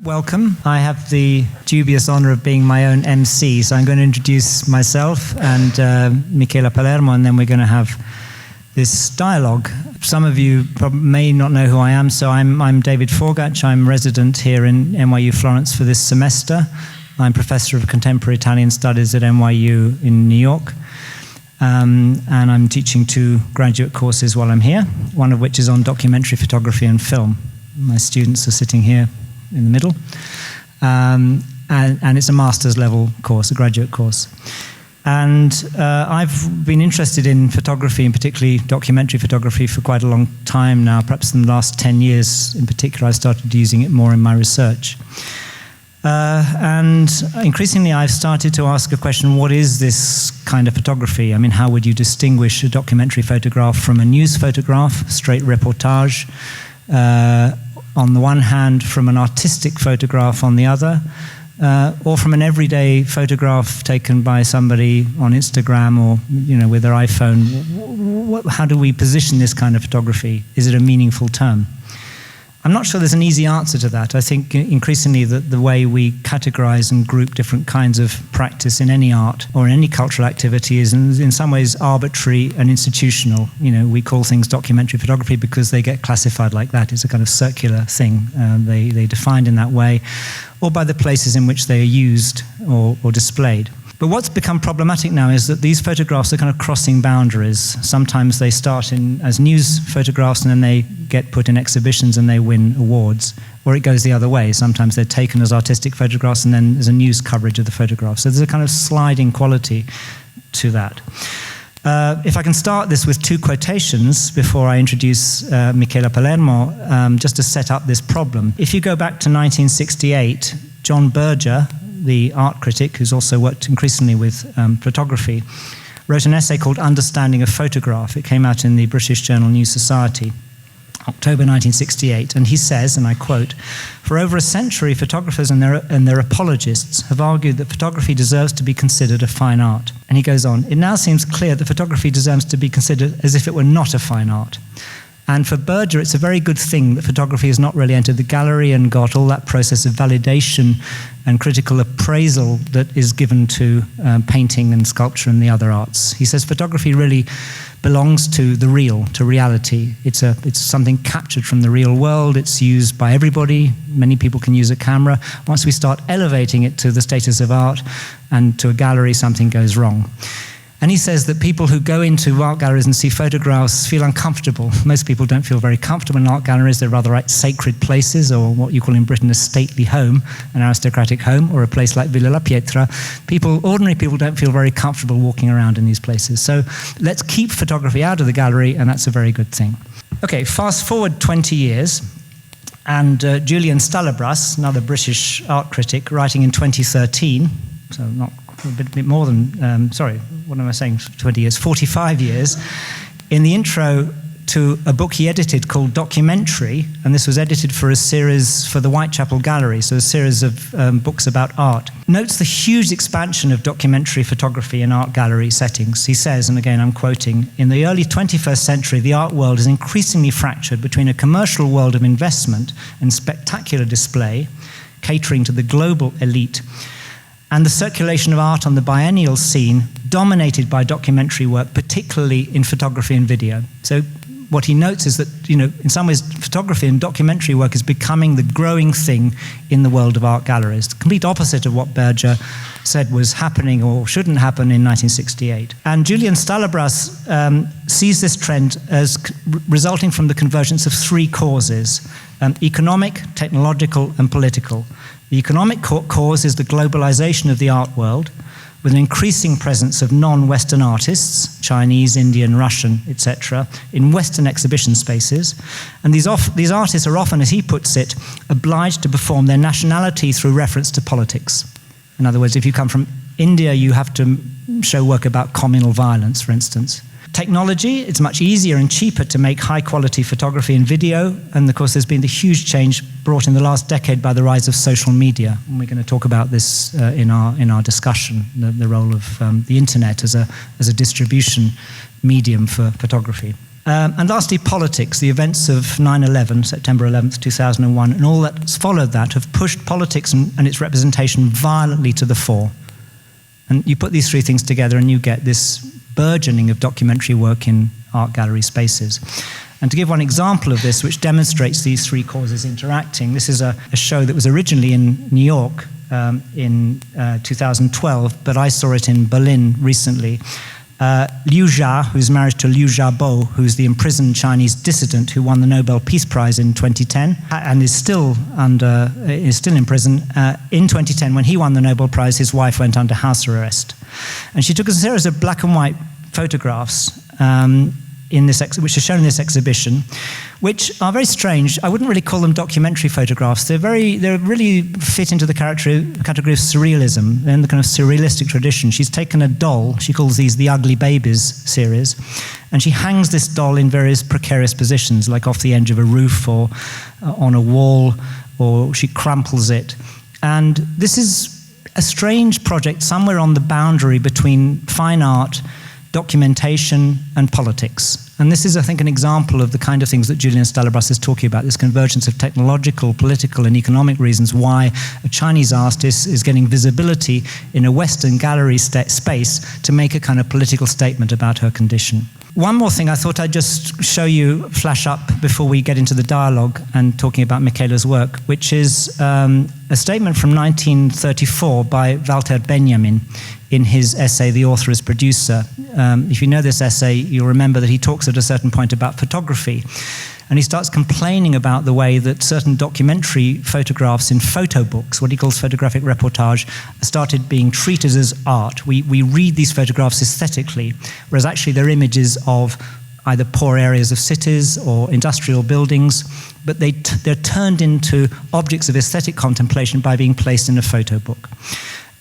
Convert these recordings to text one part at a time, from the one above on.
Welcome. I have the dubious honor of being my own MC, so I'm going to introduce myself and Michela Palermo, and then we're going to have this dialogue. Some of you may not know who I am, so I'm David Forgacs. I'm resident here in NYU Florence for this semester. I'm Professor of Contemporary Italian Studies at NYU in New York, and I'm teaching 2 graduate courses while I'm here, one of which is on documentary photography and film. My students are sitting here in the middle, and it's a master's level course, a graduate course. And I've been interested in photography, and particularly documentary photography, for quite a long time now. Perhaps in the last 10 years in particular, I started using it more in my research. And increasingly I've started to ask a question: what is this kind of photography? I mean, how would you distinguish a documentary photograph from a news photograph, straight reportage, on the one hand, from an artistic photograph on the other, or from an everyday photograph taken by somebody on Instagram or, with their iPhone? How do we position this kind of photography? Is it a meaningful term? I'm not sure there's an easy answer to that. I think increasingly the way we categorize and group different kinds of practice in any art or in any cultural activity is in some ways arbitrary and institutional. We call things documentary photography because they get classified like that. It's a kind of circular thing. They're defined in that way, or by the places in which they are used or displayed. But what's become problematic now is that these photographs are kind of crossing boundaries. Sometimes they start as news photographs and then they get put in exhibitions and they win awards. Or it goes the other way. Sometimes they're taken as artistic photographs and then there's a news coverage of the photograph. So there's a kind of sliding quality to that. If I can start this with 2 quotations before I introduce Michela Palermo, just to set up this problem. If you go back to 1968, John Berger, the art critic, who's also worked increasingly with photography, wrote an essay called Understanding a Photograph. It came out in the British journal New Society, October 1968, and he says, and I quote, "For over a century, photographers and their apologists have argued that photography deserves to be considered a fine art." And he goes on, "It now seems clear that photography deserves to be considered as if it were not a fine art. And for Berger, it's a very good thing that photography has not really entered the gallery and got all that process of validation and critical appraisal that is given to painting and sculpture and the other arts." He says photography really belongs to the real, to reality. It's something captured from the real world. It's used by everybody. Many people can use a camera. Once we start elevating it to the status of art and to a gallery, something goes wrong. And he says that people who go into art galleries and see photographs feel uncomfortable. Most people don't feel very comfortable in art galleries. They're rather like sacred places, or what you call in Britain a stately home, an aristocratic home, or a place like Villa La Pietra. Ordinary people don't feel very comfortable walking around in these places. So let's keep photography out of the gallery, and that's a very good thing. Okay, fast forward 20 years, and Julian Stalabras, another British art critic, writing in 2013, so not a bit more than, 20 years, 45 years, in the intro to a book he edited called Documentary, and this was edited for a series for the Whitechapel Gallery, so a series of books about art, notes the huge expansion of documentary photography in art gallery settings. He says, and again I'm quoting, "In the early 21st century, the art world is increasingly fractured between a commercial world of investment and spectacular display, catering to the global elite, and the circulation of art on the biennial scene dominated by documentary work, particularly in photography and video." So what he notes is that, in some ways, photography and documentary work is becoming the growing thing in the world of art galleries. The complete opposite of what Berger said was happening or shouldn't happen in 1968. And Julian Stalabras sees this trend as resulting from the convergence of 3 causes: economic, technological, and political. The economic cause is the globalization of the art world, with an increasing presence of non-Western artists, Chinese, Indian, Russian, etc., in Western exhibition spaces. And these artists are often, as he puts it, obliged to perform their nationality through reference to politics. In other words, if you come from India, you have to show work about communal violence, for instance. Technology, it's much easier and cheaper to make high-quality photography and video, and of course there's been the huge change brought in the last decade by the rise of social media. And we're going to talk about this in our discussion, the role of the internet as a distribution medium for photography. And lastly, politics. The events of 9/11, September 11th, 2001, and all that's followed that have pushed politics and its representation violently to the fore. And you put these three things together and you get this burgeoning of documentary work in art gallery spaces. And to give one example of this, which demonstrates these three causes interacting, this is a show that was originally in New York in 2012, but I saw it in Berlin recently. Liu Jia, who's married to Liu Xiaobo, who's the imprisoned Chinese dissident who won the Nobel Peace Prize in 2010 and is still in prison. In 2010, when he won the Nobel Prize, his wife went under house arrest, and she took a series of black and white photographs which are shown in this exhibition, which are very strange. I wouldn't really call them documentary photographs. They really fit into the category of surrealism. They're in the kind of surrealistic tradition. She's taken a doll, she calls these the Ugly Babies series, and she hangs this doll in various precarious positions, like off the edge of a roof or on a wall, or she crumples it. And this is a strange project somewhere on the boundary between fine art, documentation and politics. And this is, I think, an example of the kind of things that Julian Stalabras is talking about, this convergence of technological, political and economic reasons why a Chinese artist is getting visibility in a Western gallery space to make a kind of political statement about her condition. One more thing I thought I'd just show you, flash up before we get into the dialogue and talking about Michela's work, which is a statement from 1934 by Walter Benjamin in his essay, The Author as Producer. If you know this essay, you'll remember that he talks at a certain point about photography. And he starts complaining about the way that certain documentary photographs in photo books, what he calls photographic reportage, started being treated as art. We read these photographs aesthetically, whereas actually they're images of either poor areas of cities or industrial buildings, but they're turned into objects of aesthetic contemplation by being placed in a photo book.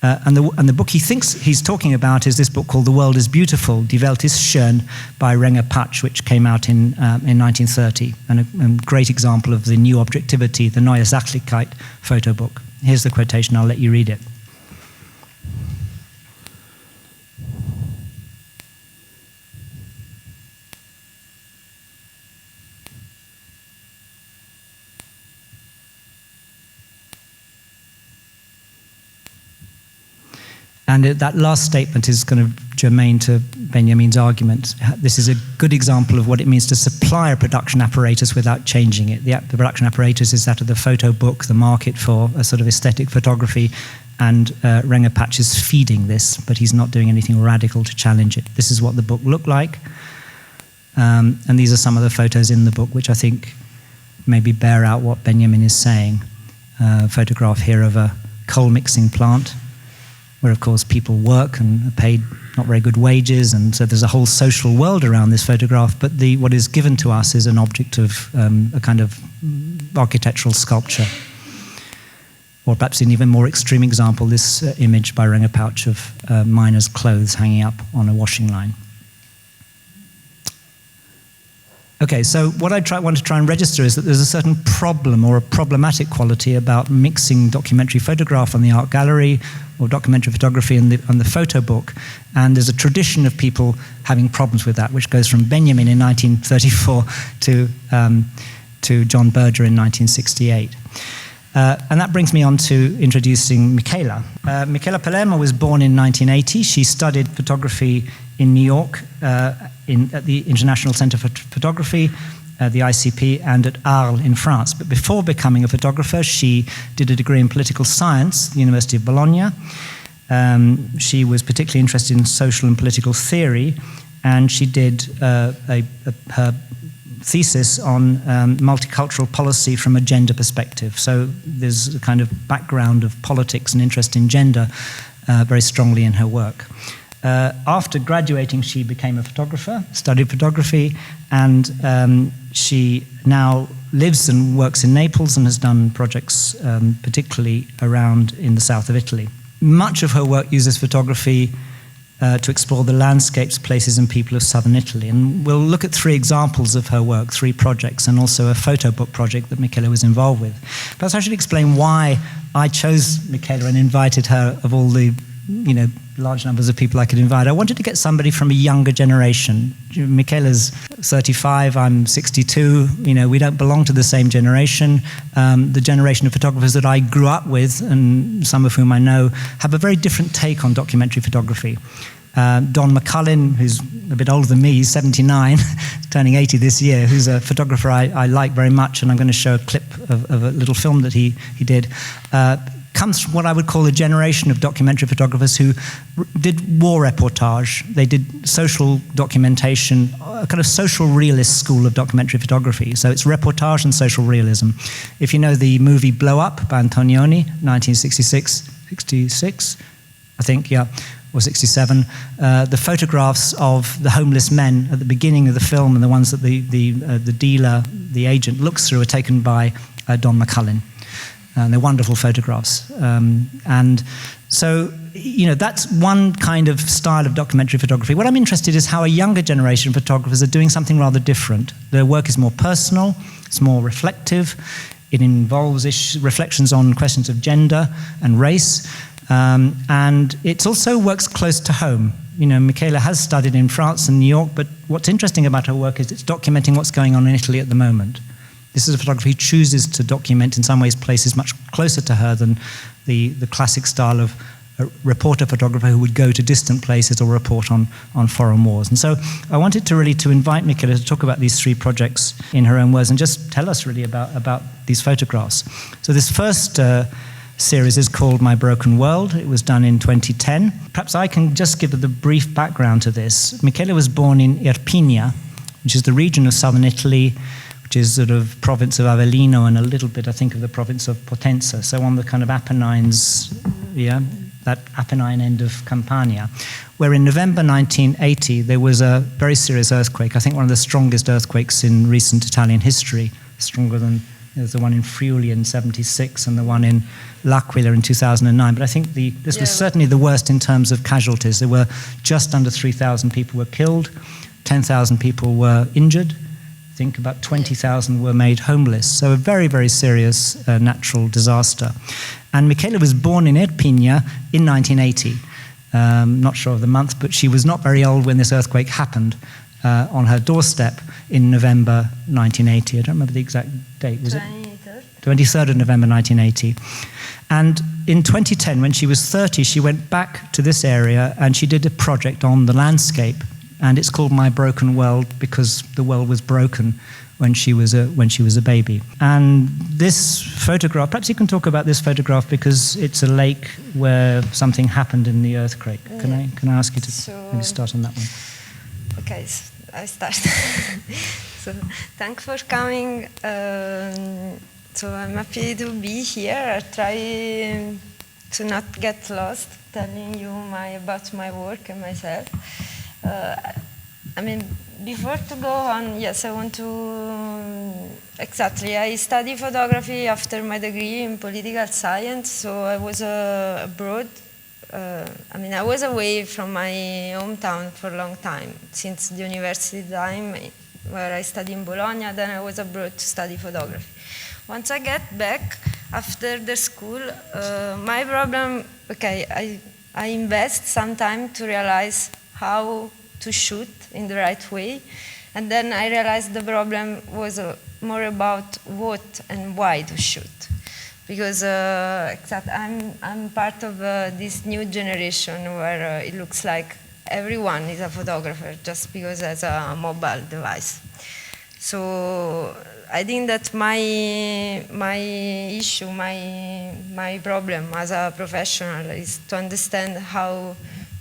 And the book he thinks he's talking about is this book called The World is Beautiful, Die Welt ist schön, by Renger Patch, which came out in 1930, and a great example of the new objectivity, the Neue Sachlichkeit photo book. Here's the quotation, I'll let you read it. And that last statement is kind of germane to Benjamin's argument. This is a good example of what it means to supply a production apparatus without changing it. The production apparatus is that of the photo book, the market for a sort of aesthetic photography, and Renger Patch is feeding this, but he's not doing anything radical to challenge it. This is what the book looked like. And these are some of the photos in the book, which I think maybe bear out what Benjamin is saying. A photograph here of a coal mixing plant, where of course people work and are paid not very good wages, and so there's a whole social world around this photograph, but what is given to us is an object of a kind of architectural sculpture. Or perhaps an even more extreme example, this image by Renger Patch of miners' clothes hanging up on a washing line. Okay, so what I want to try and register is that there's a certain problem or a problematic quality about mixing documentary photograph on the art gallery or documentary photography on the photo book, and there's a tradition of people having problems with that, which goes from Benjamin in 1934 to John Berger in 1968. And that brings me on to introducing Michela. Michela Palermo was born in 1980. She studied photography in New York at the International Center for Photography, the ICP, and at Arles in France. But before becoming a photographer, she did a degree in political science at the University of Bologna. She was particularly interested in social and political theory, and she did her thesis on multicultural policy from a gender perspective. So there's a kind of background of politics and interest in gender very strongly in her work. After graduating, she became a photographer, studied photography, and she now lives and works in Naples and has done projects particularly around in the south of Italy. Much of her work uses photography to explore the landscapes, places and people of southern Italy. And we'll look at 3 examples of her work, 3 projects, and also a photo book project that Michela was involved with. Perhaps I should explain why I chose Michela and invited her, of all the large numbers of people I could invite. I wanted to get somebody from a younger generation. Michela's 35, I'm 62. We don't belong to the same generation. The generation of photographers that I grew up with, and some of whom I know, have a very different take on documentary photography. Don McCullin, who's a bit older than me, he's 79, turning 80 this year, who's a photographer I like very much, and I'm going to show a clip of a little film that he did, comes from what I would call a generation of documentary photographers who did war reportage. They did social documentation, a kind of social realist school of documentary photography. So it's reportage and social realism. If you know the movie Blow Up by Antonioni, 1966, I think, yeah, or 67, the photographs of the homeless men at the beginning of the film and the ones that the dealer, the agent, looks through are taken by Don McCullin. And they're wonderful photographs. And so, that's one kind of style of documentary photography. What I'm interested in is how a younger generation of photographers are doing something rather different. Their work is more personal, it's more reflective, it involves reflections on questions of gender and race, and it also works close to home. Michela has studied in France and New York, but what's interesting about her work is it's documenting what's going on in Italy at the moment. This is a photographer who chooses to document, in some ways, places much closer to her than the classic style of a reporter photographer who would go to distant places or report on foreign wars. And so I wanted to invite Michela to talk about these three projects in her own words and just tell us really about these photographs. So this first series is called My Broken World. It was done in 2010. Perhaps I can just give the brief background to this. Michela was born in Irpinia, which is the region of southern Italy, which is sort of province of Avellino and a little bit, I think, of the province of Potenza. So on the kind of Apennines, that Apennine end of Campania, where in November 1980 there was a very serious earthquake. I think one of the strongest earthquakes in recent Italian history, stronger than the one in Friuli in 76 and the one in L'Aquila in 2009. But I think this was certainly the worst in terms of casualties. There were just under 3,000 people were killed, 10,000 people were injured. I think about 20,000 were made homeless. So a very, very serious natural disaster. And Michela was born in Irpinia in 1980. Not sure of the month, but she was not very old when this earthquake happened on her doorstep in November 1980. I don't remember the exact date, was 23rd? 23rd of November 1980. And in 2010, when she was 30, she went back to this area and she did a project on the landscape. And it's called My Broken World because the world was broken when she was a baby. And this photograph, perhaps you can talk about this photograph because it's a lake where something happened in the earthquake. Can I ask you to maybe start on that one? Okay, so I start. So thanks for coming. So I'm happy to be here. I try to not get lost telling you about my work and myself. Before to go on, yes, I want to, I studied photography after my degree in political science, so I was abroad. I was away from my hometown for a long time, since the university time, where I studied in Bologna, then I was abroad to study photography. Once I get back, after the school, my problem, I invest some time to realize how to shoot in the right way, and then I realized the problem was more about what and why to shoot, because I'm part of this new generation where it looks like everyone is a photographer just because it has a mobile device. So I think that my issue, my problem as a professional is to understand how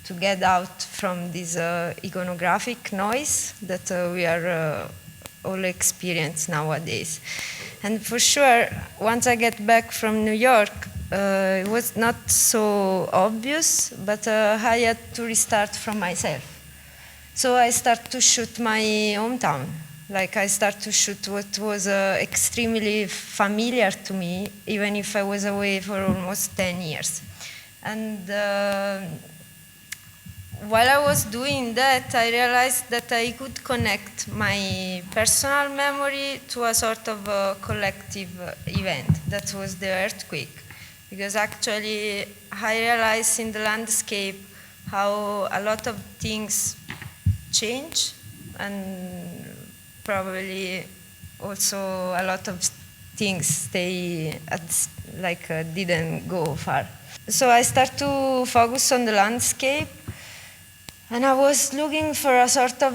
to get out from this iconographic noise that we are all experience nowadays. And for sure, once I get back from New York, it was not so obvious, but I had to restart from myself. So I start to shoot my hometown. I start to shoot what was extremely familiar to me, even if I was away for almost 10 years. And while I was doing that, I realized that I could connect my personal memory to a sort of a collective event. That was the earthquake. because actually I realized in the landscape how a lot of things change, and probably also a lot of things stay didn't go far. So I start to focus on the landscape, and I was looking for a sort of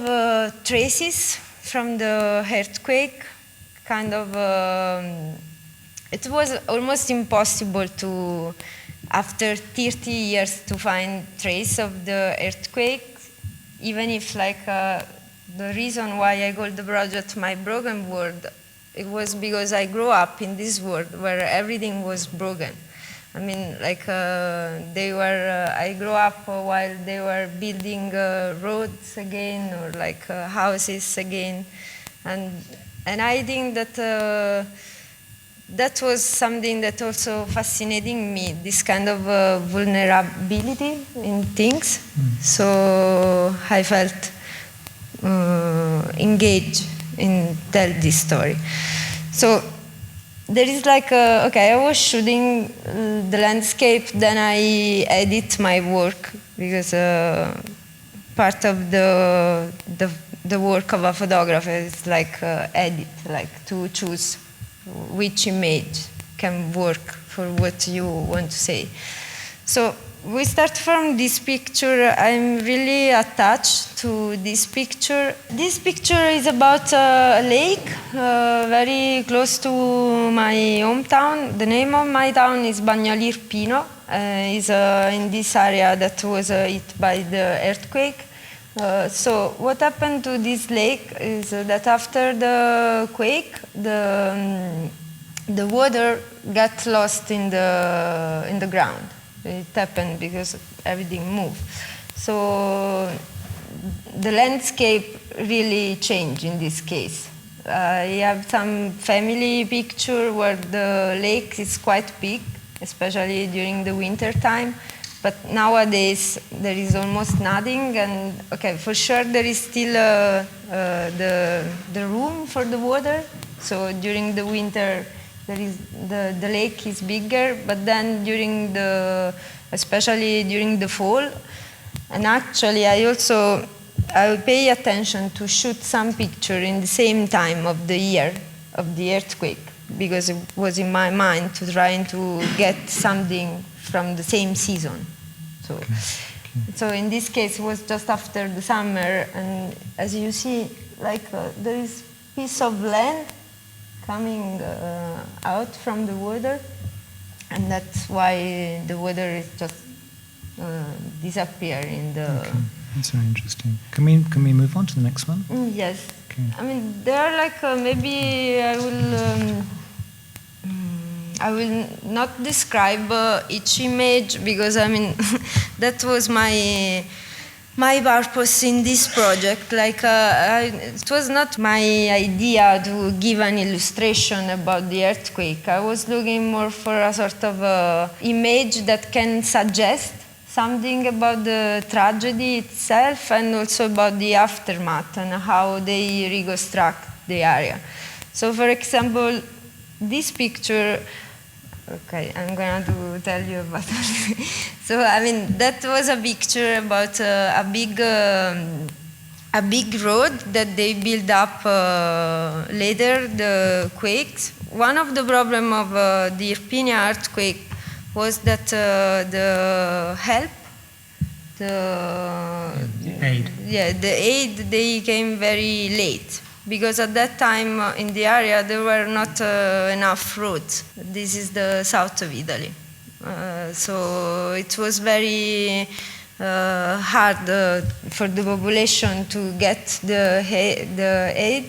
traces from the earthquake, kind of. It was almost impossible to, after 30 years, to find trace of the earthquake, even if the reason why I called the project My Broken World, it was because I grew up in this world where everything was broken. I mean, I grew up while they were building roads again, or houses again, and I think that that was something that also fascinating me, this kind of vulnerability in things. So I felt engaged in tell this story. So there is I was shooting the landscape, then I edit my work, because part of the work of a photographer is edit, to choose which image can work for what you want to say. So we start from this picture. I'm really attached to this picture. This picture is about a lake very close to my hometown. The name of my town is Bagnoli Irpino. Is in this area that was hit by the earthquake. So what happened to this lake is that after the quake, the water got lost in the ground. It happened because everything moved. So the landscape really changed in this case. I have some family picture where the lake is quite big, especially during the winter time. But nowadays there is almost nothing, and for sure there is still the room for the water. So during the winter, there is the lake is bigger, but then especially during the fall, and actually I pay attention to shoot some picture in the same time of the year of the earthquake, because it was in my mind to try to get something from the same season. So in this case it was just after the summer, and as you see, there is piece of land coming out from the water, and that's why the water is just disappear in the. Okay. That's very interesting. Can we move on to the next one? Yes. Okay. I mean, there are maybe I will not describe each image, because I mean that was my purpose in this project. It was not my idea to give an illustration about the earthquake. I was looking more for a sort of image that can suggest something about the tragedy itself, and also about the aftermath and how they reconstruct the area. So for example, this picture, I'm going to tell you about it. So, I mean, that was a picture about a big road that they built up later, the quakes. One of the problems of the Irpinia earthquake was that the help, the aid, they came very late. Because at that time in the area there were not enough roads. This is the south of Italy. So it was very hard for the population to get the aid.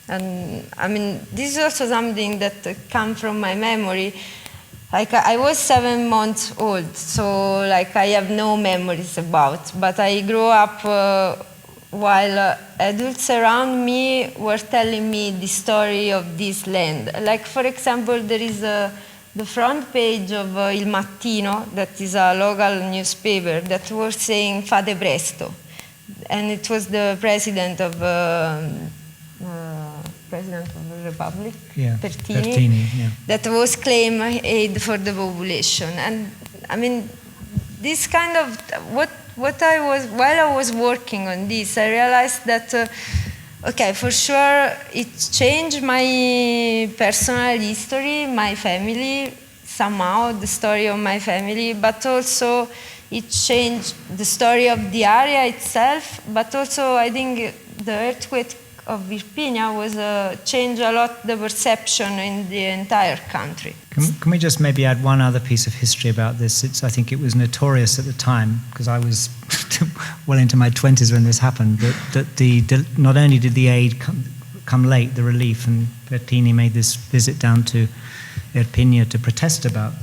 And I mean, this is also something that comes from my memory. I was 7 months old, so I have no memories about. But I grew up while adults around me were telling me the story of this land. For example, there is the front page of Il Mattino, that is a local newspaper, that was saying "Fate presto," and it was the president of president of the republic, Yeah, Pertini, yeah. that was claim aid for the population. And I mean, this kind of, what I was, while I was working on this, I realized that, okay, for sure, it changed my personal history, my family, somehow, the story of my family, but also it changed the story of the area itself, but also I think the earthquake of Irpinia was changed a lot the perception in the entire country. Can we just maybe add one other piece of history about this? I think it was notorious at the time, because I was well into my 20s when this happened, that not only did the aid come late, the relief, and Pertini made this visit down to Irpinia to protest about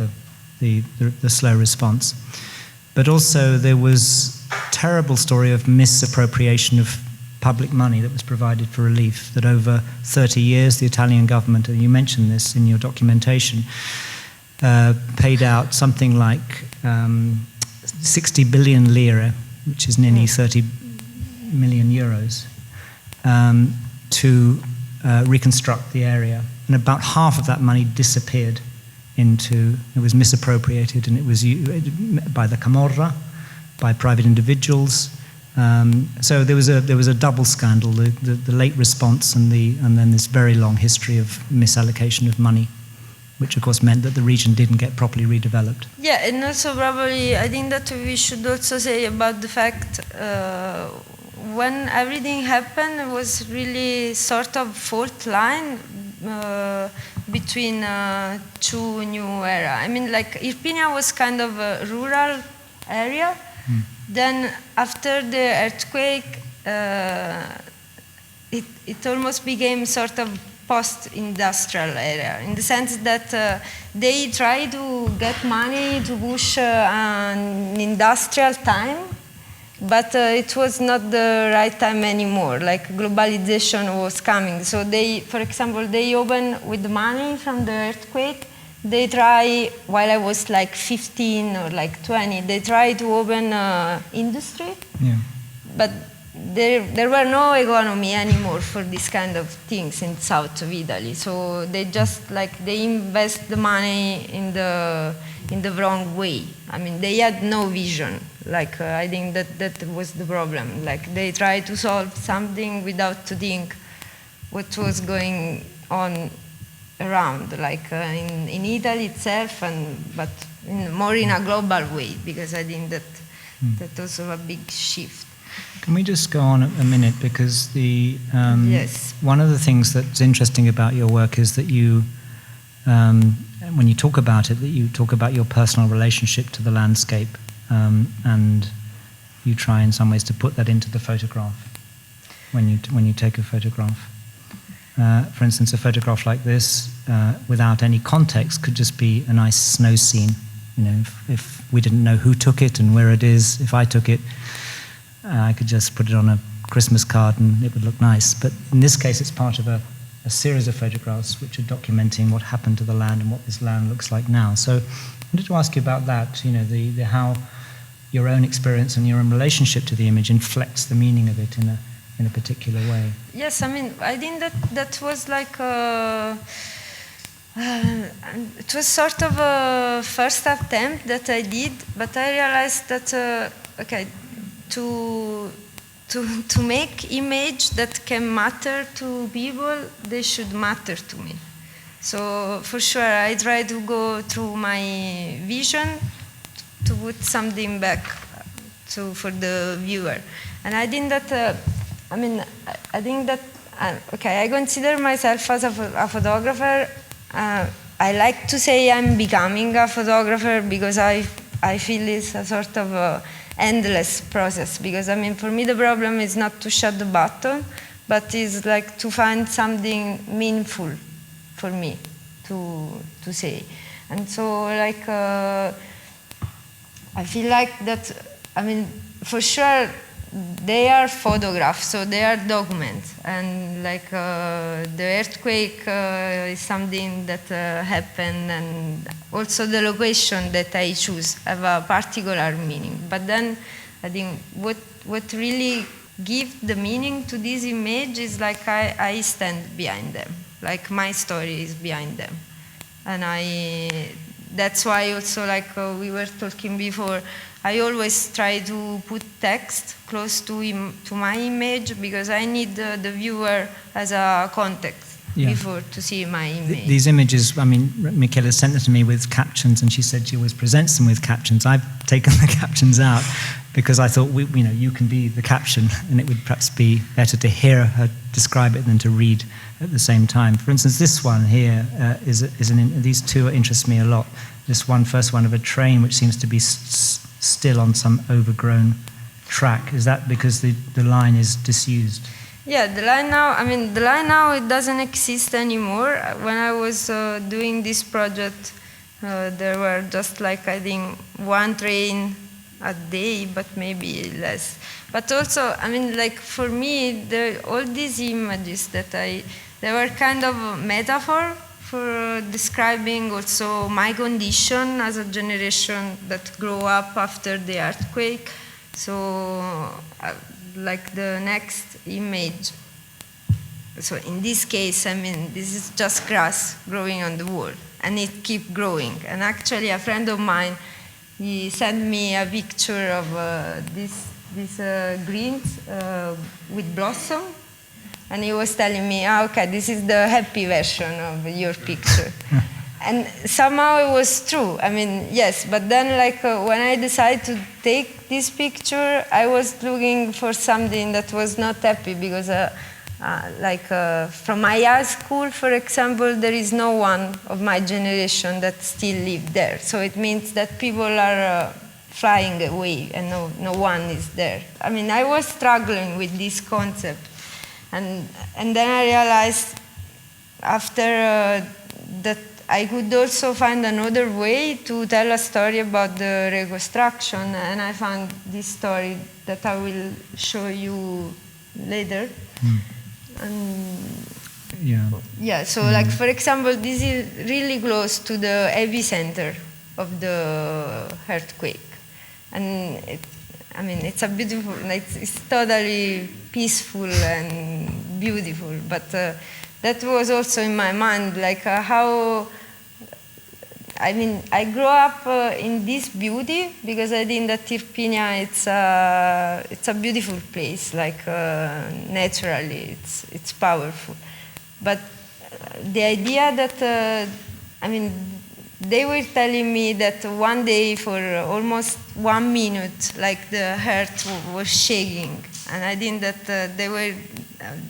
the slow response, but also there was a terrible story of misappropriation of public money that was provided for relief, that over 30 years the Italian government, and you mentioned this in your documentation, paid out something like 60 billion lire, which is nearly 30 million euros, to reconstruct the area. And about half of that money disappeared it was misappropriated, and it was used by the Camorra, by private individuals. So there was a double scandal: the late response and then this very long history of misallocation of money, which of course meant that the region didn't get properly redeveloped. Yeah, and also probably I think that we should also say about the fact when everything happened, it was really sort of fault line between two new era. I mean, like Irpinia was kind of a rural area. Then after the earthquake, it almost became sort of post-industrial area, in the sense that they tried to get money to push an industrial time, but it was not the right time anymore. Like globalization was coming. So they, for example, they opened with the money from the earthquake. They try, while I was like 15 or like 20, they tried to open industry, but there were no economy anymore for this kind of things in south of Italy. So they just they invest the money in the wrong way. I mean, they had no vision. I think that was the problem. Like they tried to solve something without to think what was going on around, in Italy itself, but more in a global way, because I think that also a big shift. Can we just go on a minute, because yes. One of the things that's interesting about your work is that you, when you talk about it, that you talk about your personal relationship to the landscape, and you try in some ways to put that into the photograph when you take a photograph. For instance, a photograph like this, without any context, could just be a nice snow scene. You know, if we didn't know who took it and where it is, if I took it, I could just put it on a Christmas card and it would look nice. But in this case, it's part of a series of photographs which are documenting what happened to the land and what this land looks like now. So I wanted to ask you about that, you know, the how your own experience and your own relationship to the image inflects the meaning of it in a particular way. Yes, I mean, I think that was it was sort of a first attempt that I did, but I realized that, okay, to make image that can matter to people, they should matter to me. So for sure, I try to go through my vision to put something back for the viewer. And I think that, I think that, okay, I consider myself as a photographer. I like to say I'm becoming a photographer, because I feel it's a sort of endless process, because for me the problem is not to shut the button, but is to find something meaningful for me to say. And so I feel like that, for sure they are photographs, so they are documents, and the earthquake is something that happened, and also the location that I choose have a particular meaning. But then I think what really give the meaning to this image is like I stand behind them, like my story is behind them. And that's why also, like we were talking before, I always try to put text close to my image, because I need the viewer as a context before to see my image. These images, I mean, Michela sent them to me with captions, and she said she always presents them with captions. I've taken the captions out because I thought, you can be the caption, and it would perhaps be better to hear her describe it than to read at the same time. For instance, this one here these two interest me a lot. This first one of a train which seems to be still on some overgrown track. Is that because the line is disused? Yeah, the line now it doesn't exist anymore. When I was doing this project, there were just like, I think, one train a day, but maybe less. But also, like for me, all these images they were kind of a metaphor for describing also my condition as a generation that grew up after the earthquake. So, like the next image. So in this case, this is just grass growing on the wall, and it keeps growing. And actually, a friend of mine, he sent me a picture of these greens with blossom. And he was telling me, okay, this is the happy version of your picture. And somehow it was true. Yes, but then when I decided to take this picture, I was looking for something that was not happy, because from my high school, for example, there is no one of my generation that still live there. So it means that people are flying away and no one is there. I was struggling with this concept. And then I realized after that I could also find another way to tell a story about the reconstruction, and I found this story that I will show you later. So for example, this is really close to the epicenter of the earthquake. And it's a beautiful, it's totally peaceful and beautiful, but that was also in my mind, how, I grew up in this beauty, because I think that Irpinia, it's a beautiful place, naturally, it's powerful. But the idea that, they were telling me that one day for almost 1 minute, the earth was shaking. And I think that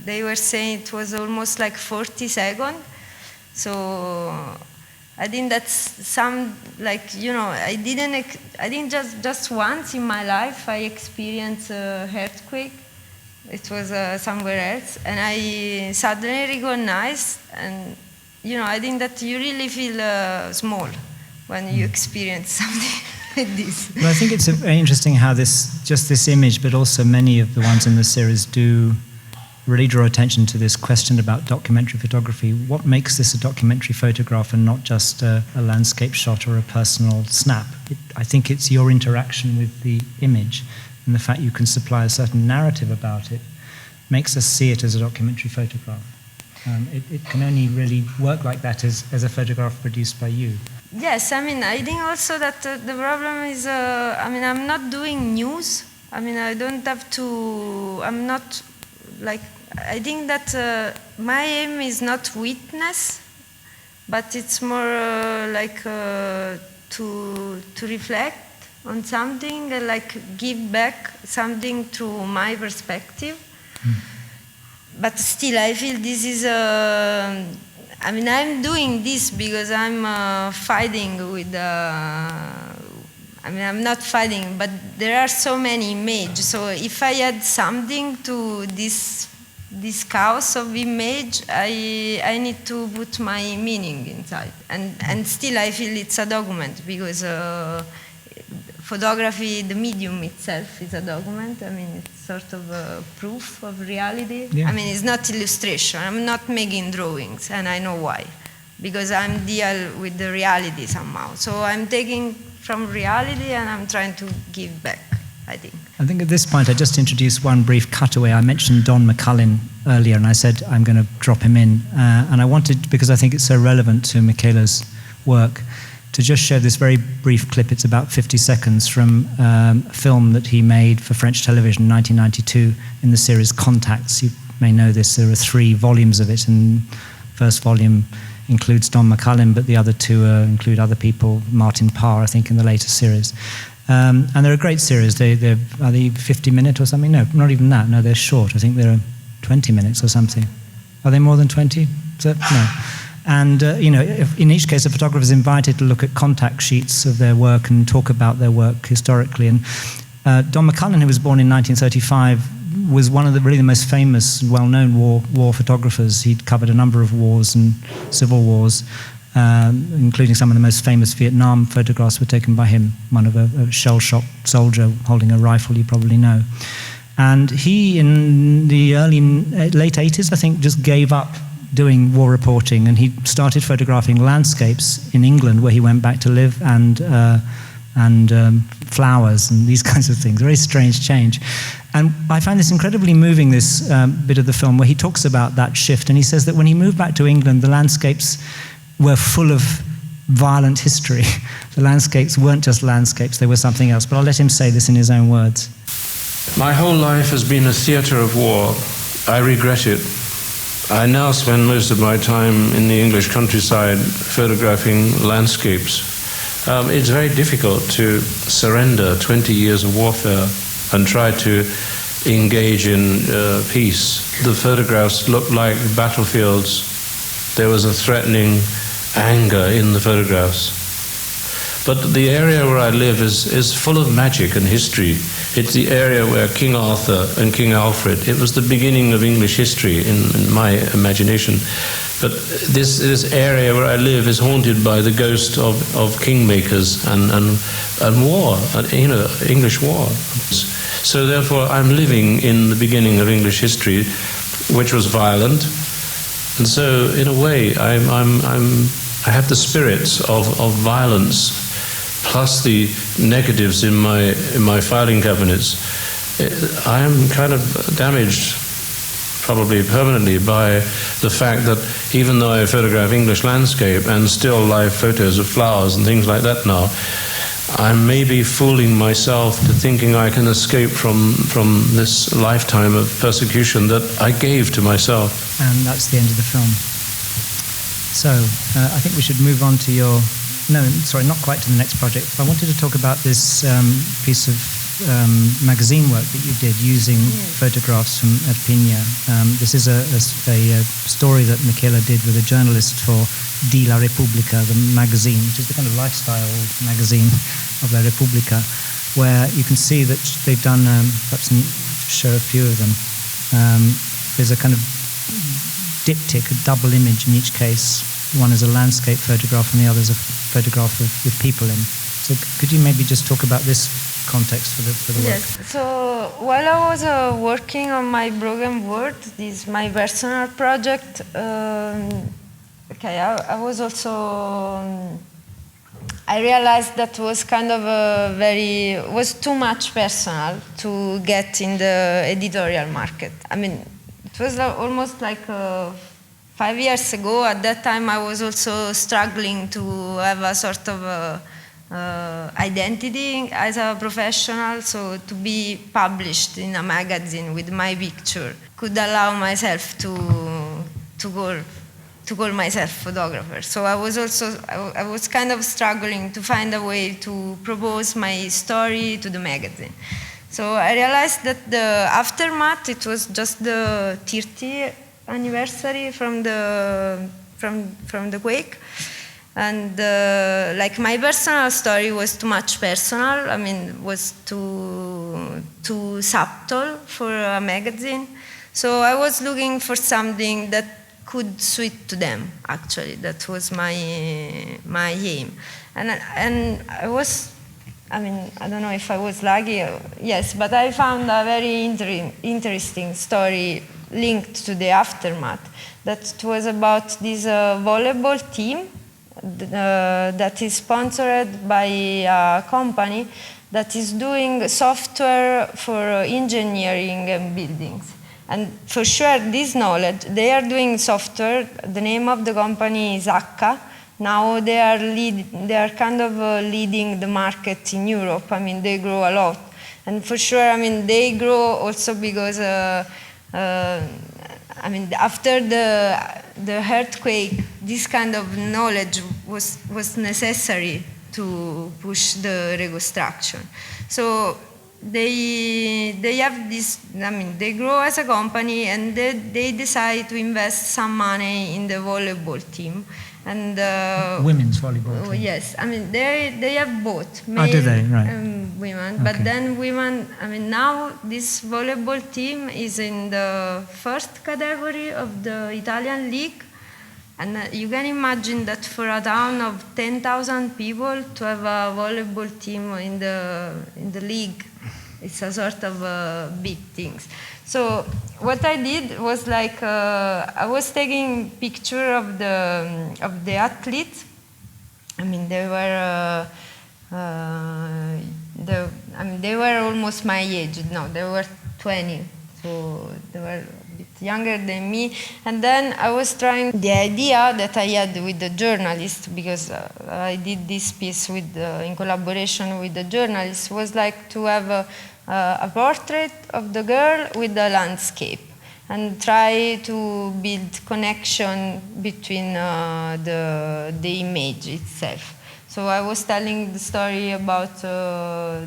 they were saying it was almost 40 seconds. So I think that's some, I didn't just once in my life I experienced an earthquake. It was somewhere else. And I suddenly recognized, and I think that you really feel small when you experience something like this. Well, I think it's very interesting how this image, but also many of the ones in the series do really draw attention to this question about documentary photography. What makes this a documentary photograph and not just a landscape shot or a personal snap? I think it's your interaction with the image, and the fact you can supply a certain narrative about it makes us see it as a documentary photograph. It can only really work like that as a photograph produced by you. Yes, I think also that the problem is, I'm not doing news. I don't have to, I think that my aim is not witness, but it's more to reflect on something and give back something through my perspective. But still, I feel this is I'm doing this because I'm fighting with I'm not fighting, but there are so many images. So if I add something to this chaos of image, I need to put my meaning inside. And still, I feel it's a document, because photography, the medium itself, is a document. It's sort of a proof of reality. Yeah. It's not illustration. I'm not making drawings, and I know why. Because I'm deal with the reality somehow. So I'm taking from reality and I'm trying to give back. I think. I think at this point I just introduced one brief cutaway. I mentioned Don McCullin earlier, and I said I'm going to drop him in. And I wanted, because I think it's so relevant to Michela's work, to just show this very brief clip. It's about 50 seconds from a film that he made for French television in 1992 in the series Contacts. You may know this. There are 3 volumes of it, and first volume includes Don McCullin, but the other 2 include other people, Martin Parr, I think, in the later series. And they're a great series. They're 50 minutes or something? No, not even that. No, they're short. I think they're 20 minutes or something. Are they more than 20? No. And, in each case, a photographer is invited to look at contact sheets of their work and talk about their work historically. And Don McCullin, who was born in 1935, was one of the most famous, well-known war photographers. He'd covered a number of wars and civil wars, including some of the most famous Vietnam photographs were taken by him, one of a shell-shocked soldier holding a rifle, you probably know. And he, in the late 80s, I think, just gave up doing war reporting, and he started photographing landscapes in England, where he went back to live, and flowers and these kinds of things. Very strange change. And I find this incredibly moving, this bit of the film, where he talks about that shift, and he says that when he moved back to England, the landscapes were full of violent history. The landscapes weren't just landscapes, they were something else. But I'll let him say this in his own words. My whole life has been a theatre of war. I regret it. I now spend most of my time in the English countryside photographing landscapes. It's very difficult to surrender 20 years of warfare and try to engage in peace. The photographs looked like battlefields. There was a threatening anger in the photographs. But the area where I live is full of magic and history. It's the area where King Arthur and King Alfred, it was the beginning of English history in my imagination. But this area where I live is haunted by the ghost of kingmakers and war, English war. So therefore I'm living in the beginning of English history, which was violent. And so in a way I have the spirits of violence plus the negatives in my filing cabinets. I am kind of damaged, probably permanently, by the fact that even though I photograph English landscape and still live photos of flowers and things like that now, I may be fooling myself to thinking I can escape from this lifetime of persecution that I gave to myself. And that's the end of the film. So I think we should move on to your... No, sorry, not quite to the next project. I wanted to talk about this piece of magazine work that you did using photographs from Irpinia. This is a story that Michela did with a journalist for Di La Repubblica, the magazine, which is the kind of lifestyle magazine of La Repubblica, where you can see that they've done, perhaps show a few of them. There's a kind of diptych, a double image in each case. One is a landscape photograph and the other is a photograph with people in. So could you maybe just talk about this context for the work? Yes. So while I was working on my broken word, this my personal project, I was also... I realized that was kind of was too much personal to get in the editorial market. I mean, it was almost like 5 years ago. At that time, I was also struggling to have a sort of identity as a professional, so to be published in a magazine with my picture could allow myself to call myself photographer. So I was kind of struggling to find a way to propose my story to the magazine. So I realized that the aftermath, it was just the 30th anniversary from the quake, and like my personal story was too much personal. I mean, was too subtle for a magazine. So I was looking for something that could suit to them. Actually, that was my aim, and I was. I mean, I don't know if I was lucky. Yes, but I found a very interesting story linked to the aftermath. That was about this volleyball team that is sponsored by a company that is doing software for engineering and buildings. And for sure, this knowledge, they are doing software. The name of the company is Akka. Now they are kind of leading the market in Europe. I mean, they grow a lot. And for sure, I mean, they grow also because, I mean, after the earthquake, this kind of knowledge was necessary to push the reconstruction. So they have this, I mean, they grow as a company, and they decide to invest some money in the volleyball team. And women's volleyball team. Yes, I mean, they have both male and women. Okay. But then women, I mean, now this volleyball team is in the first category of the Italian league. And you can imagine that for a town of 10,000 people to have a volleyball team in the league, it's a sort of big things. So what I did was like I was taking picture of the athletes. I mean, they were almost my age. No, they were 20, so they were younger than me. And then I was trying the idea that I had with the journalist, because I did this piece in collaboration with the journalist, was like to have a portrait of the girl with the landscape and try to build connection between the image itself. So I was telling the story about the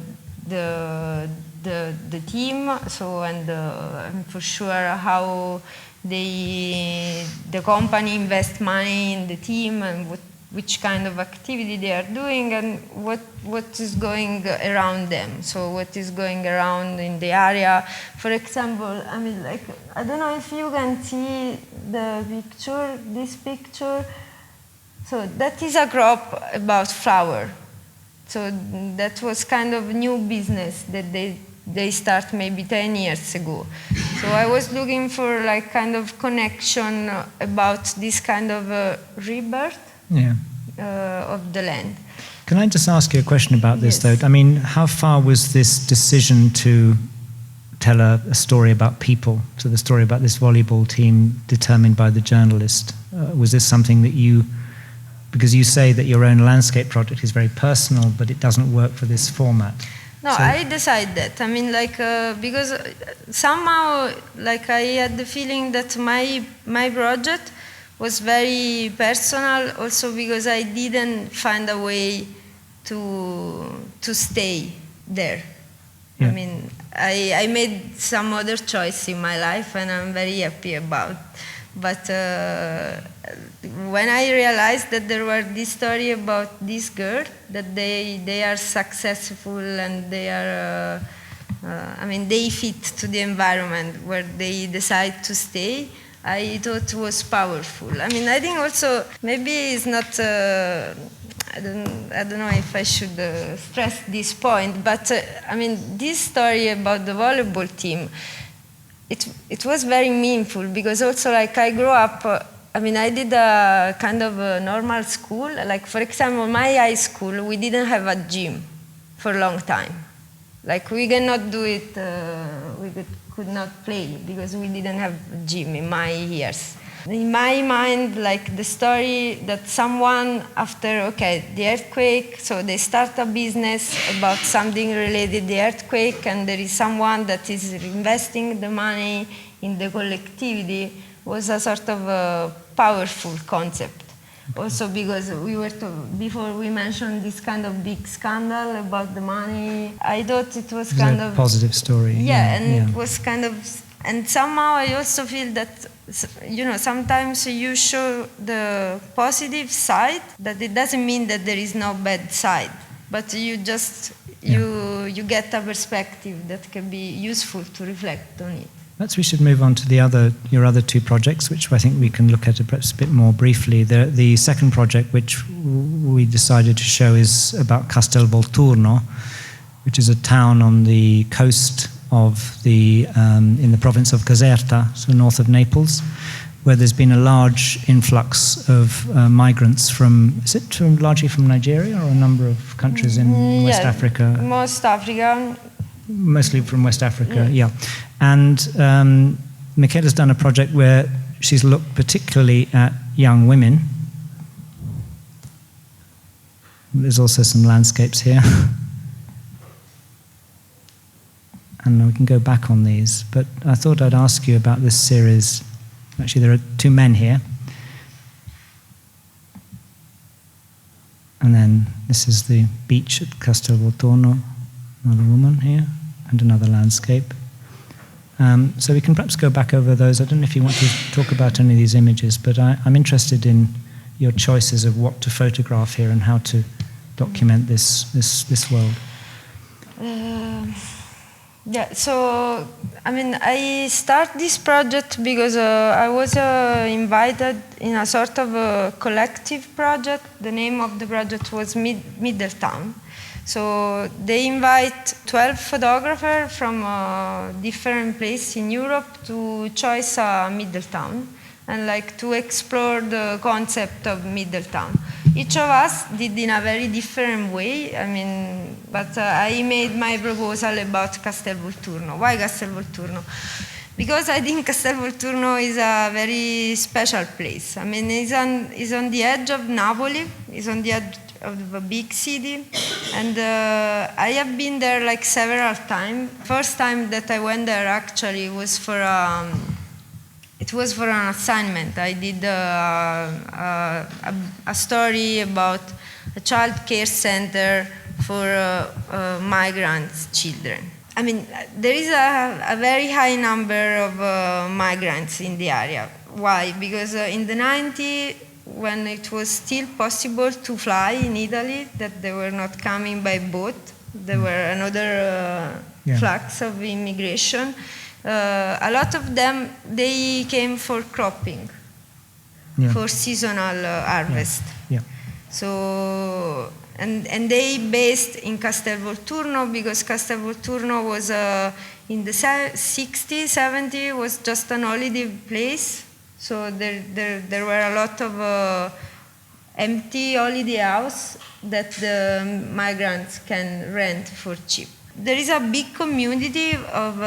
team, and for sure how the company invests money in the team and which kind of activity they are doing and what is going around them. So what is going around in the area. For example, I mean, like, I don't know if you can see the picture, this picture. So that is a crop about flower. So that was kind of new business that they start maybe 10 years ago. So I was looking for like kind of connection about this kind of rebirth of the land. Can I just ask you a question about this, Yes. though? I mean, how far was this decision to tell a story about people, so the story about this volleyball team determined by the journalist? Was this something that because you say that your own landscape project is very personal, but it doesn't work for this format? No, so I decided that. I mean, like, because somehow, like, I had the feeling that my project was very personal, also because I didn't find a way to stay there. Yeah. I mean, I made some other choice in my life, and I'm very happy about. But when I realized that there were this story about this girl, that they are successful and they are, I mean, they fit to the environment where they decide to stay, I thought it was powerful. I mean, I think also maybe it's not. I don't know if I should stress this point, but I mean, this story about the volleyball team. It was very meaningful because also, like, I grew up, I mean, I did a kind of a normal school. Like, for example, my high school, we didn't have a gym for a long time. Like, we cannot do it, we could not play because we didn't have a gym in my years. In my mind, like, the story that someone after, the earthquake, so they start a business about something related to the earthquake, and there is someone that is investing the money in the collectivity, was a sort of a powerful concept. Also because before we mentioned this kind of big scandal about the money, I thought it was kind of... positive story. It was kind of... And somehow I also feel that, you know, sometimes you show the positive side, that it doesn't mean that there is no bad side, but you just, you get a perspective that can be useful to reflect on it. Perhaps we should move on to your other two projects, which I think we can look at perhaps a bit more briefly. The second project, which we decided to show, is about Castel Volturno, which is a town on the coast of in the province of Caserta, so north of Naples. where there's been a large influx of migrants from, largely from Nigeria or a number of countries in West Africa? Most African. Mostly from West Africa, yeah. And Michela's done a project where she's looked particularly at young women. There's also some landscapes here. And we can go back on these, but I thought I'd ask you about this series. Actually, there are two men here. And then this is the beach at Castel Volturno, another woman here, and another landscape. So we can perhaps go back over those. I don't know if you want to talk about any of these images, but I'm interested in your choices of what to photograph here and how to document this world. Yeah, so I start this project because I was invited in a sort of a collective project. The name of the project was Middletown. So they invite 12 photographers from different places in Europe to choose Middletown and to explore the concept of Middletown. Each of us did in a very different way, but I made my proposal about Castel Volturno. Why Castel Volturno? Because I think Castel Volturno is a very special place. It's on the edge of Napoli, it's on the edge of a big city, and I have been there several times. First time that I went there actually was for an assignment. I did a story about a child care center for migrant children. There is a very high number of migrants in the area. Why? Because in the 90s, when it was still possible to fly in Italy, that they were not coming by boat, there were another flux of immigration. A lot of them, they came for cropping, for seasonal harvest. Yeah. So, and they based in Castel Volturno because Castel Volturno was in the 60s, 70s, was just an holiday place. So there were a lot of empty holiday houses that the migrants can rent for cheap. There is a big community of